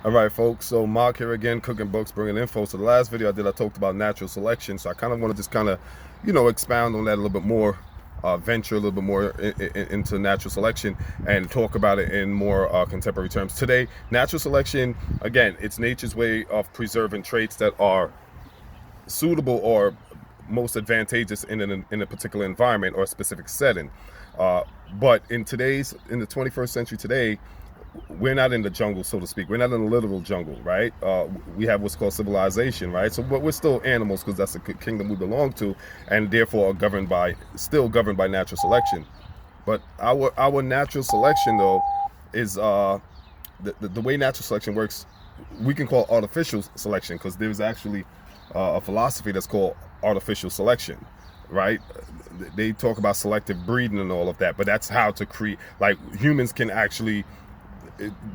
All right, folks. So Mark here again, cooking books, bringing info. So the last video I did, I talked about natural selection. So I kind of want to just kind of, expound on that a little bit more, venture a little bit more into natural selection and talk about it in more contemporary terms. Today, natural selection, again, it's nature's way of preserving traits that are suitable or most advantageous in a particular environment or a specific setting. But in the 21st century today, we're not in the jungle, so to speak. We're not in the literal jungle, right? We have what's called civilization, right? So, but we're still animals because that's the kingdom we belong to, and therefore are still governed by natural selection. But our natural selection, though, is the way natural selection works. We can call artificial selection because there's actually a philosophy that's called artificial selection, right? They talk about selective breeding and all of that, but that's how to create. Like humans can actually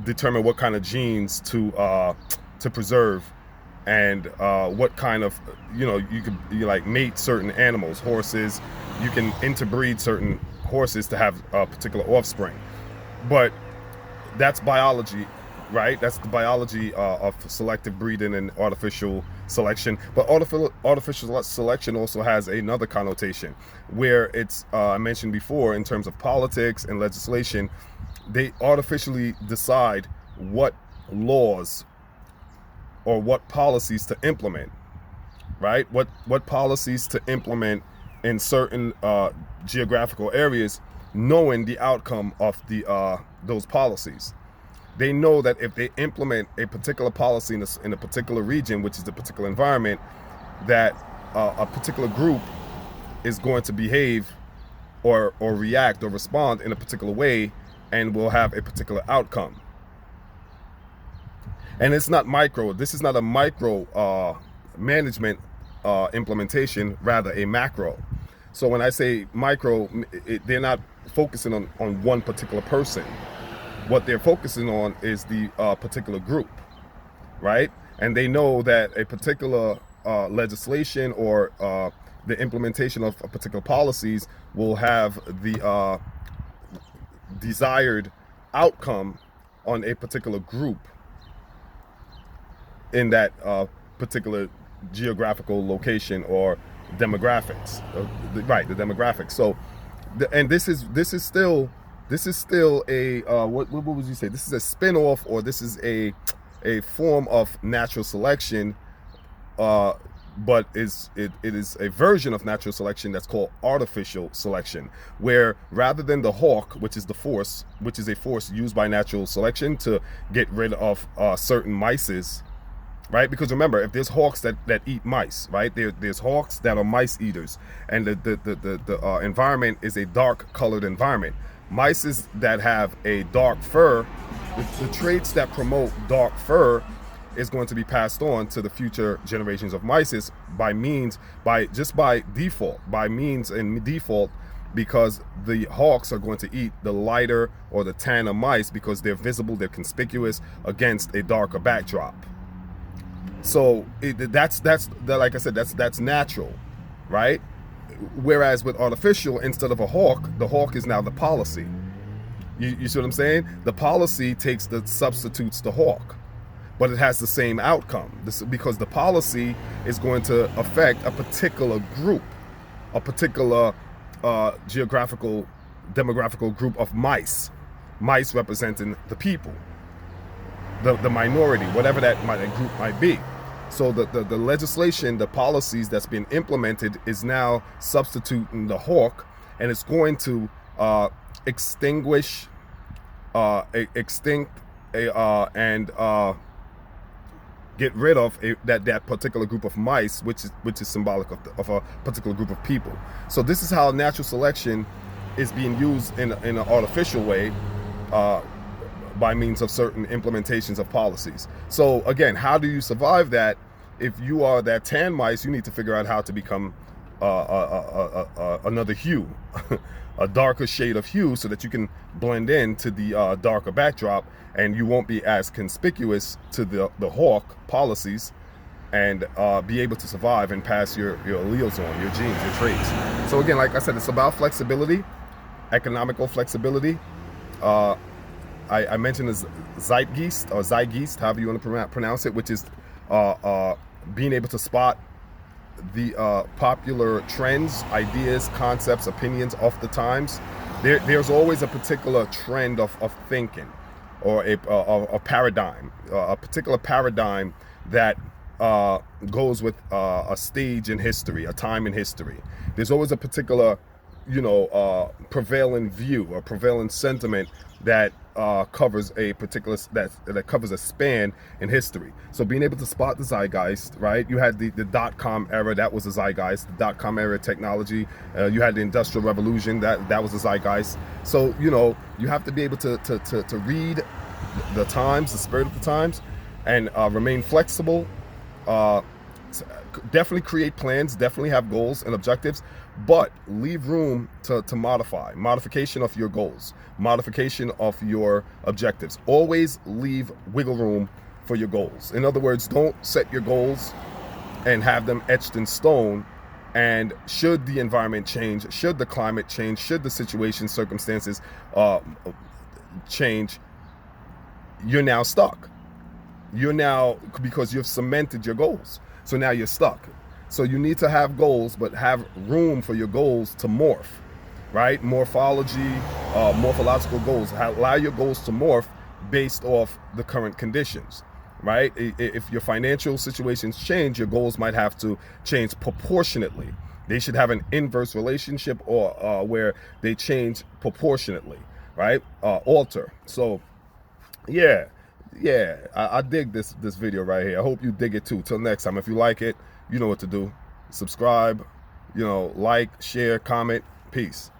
determine what kind of genes to preserve, and what kind of you like mate certain animals, horses. You can interbreed certain horses to have a particular offspring, but that's biology, right? That's the biology of selective breeding and artificial selection. But artificial selection also has another connotation where it's I mentioned before in terms of politics and legislation. They artificially decide what laws or what policies to implement, right? What policies to implement in certain geographical areas, knowing the outcome of those policies. They know that if they implement a particular policy in a particular region, which is a particular environment, that a particular group is going to behave or react or respond in a particular way and will have a particular outcome. And it's not micro. This is not a micro management implementation, rather a macro. So when I say micro, they're not focusing on one particular person. What they're focusing on is the particular group, right? And they know that a particular legislation or the implementation of particular policies will have the desired outcome on a particular group in that particular geographical location or demographics, right? The demographics. So, and this is still a what would you say? This is a spin-off, or this is a form of natural selection, but it is a version of natural selection that's called artificial selection, where rather than the hawk, which is a force used by natural selection to get rid of certain mices, right? Because remember, if there's hawks that eat mice, right? There's hawks that are mice eaters, and the environment is a dark colored environment. Mice that have a dark fur, the traits that promote dark fur is going to be passed on to the future generations of mice by default, because the hawks are going to eat the lighter or the tanner mice because they're visible, they're conspicuous against a darker backdrop. So that's like I said, that's natural, right? Whereas with artificial, instead of a hawk, the hawk is now the policy. You see what I'm saying? The policy substitutes the hawk, but it has the same outcome. Because the policy is going to affect a particular group, a particular demographical group of mice representing the people, the minority, whatever that group might be. So the legislation, the policies that's been implemented is now substituting the hawk, and it's going to extinct and get rid of that particular group of mice, which is symbolic of a particular group of people. So this is how natural selection is being used in an artificial way, by means of certain implementations of policies. So again, how do you survive that? If you are that tan mice, you need to figure out how to become another hue, a darker shade of hue, so that you can blend into the darker backdrop, and you won't be as conspicuous to the hawk policies, and be able to survive and pass your alleles on, your genes, your traits. So again, like I said, it's about flexibility, economical flexibility, I mentioned is Zeitgeist, or Zeitgeist, however you want to pronounce it, which is being able to spot the popular trends, ideas, concepts, opinions of the times. There's always a particular trend of thinking, or a paradigm, a particular paradigm that goes with a stage in history, a time in history. There's always a particular, prevailing view or prevailing sentiment that covers a particular, that covers a span in history. So being able to spot the zeitgeist, right? You had the dot-com era, that was the zeitgeist. The dot-com era technology. You had the Industrial Revolution, that was the zeitgeist. So you have to be able to read the times, the spirit of the times, and remain flexible. Definitely create plans, definitely have goals and objectives, but leave room to modification of your goals, modification of your objectives. Always leave wiggle room for your goals. In other words, don't set your goals and have them etched in stone, and should the environment change, should the climate change, should the situation, circumstances change, you're now stuck. You're now, because you've cemented your goals, so now you're stuck. So you need to have goals, but have room for your goals to morph, right? Morphology, morphological goals. Allow your goals to morph based off the current conditions, right? If your financial situations change, your goals might have to change proportionately. They should have an inverse relationship, or where they change proportionately, right? Alter. So yeah, I dig this video right here. I hope you dig it too. Till next time, if you like it, you know what to do. Subscribe, like, share, comment. Peace.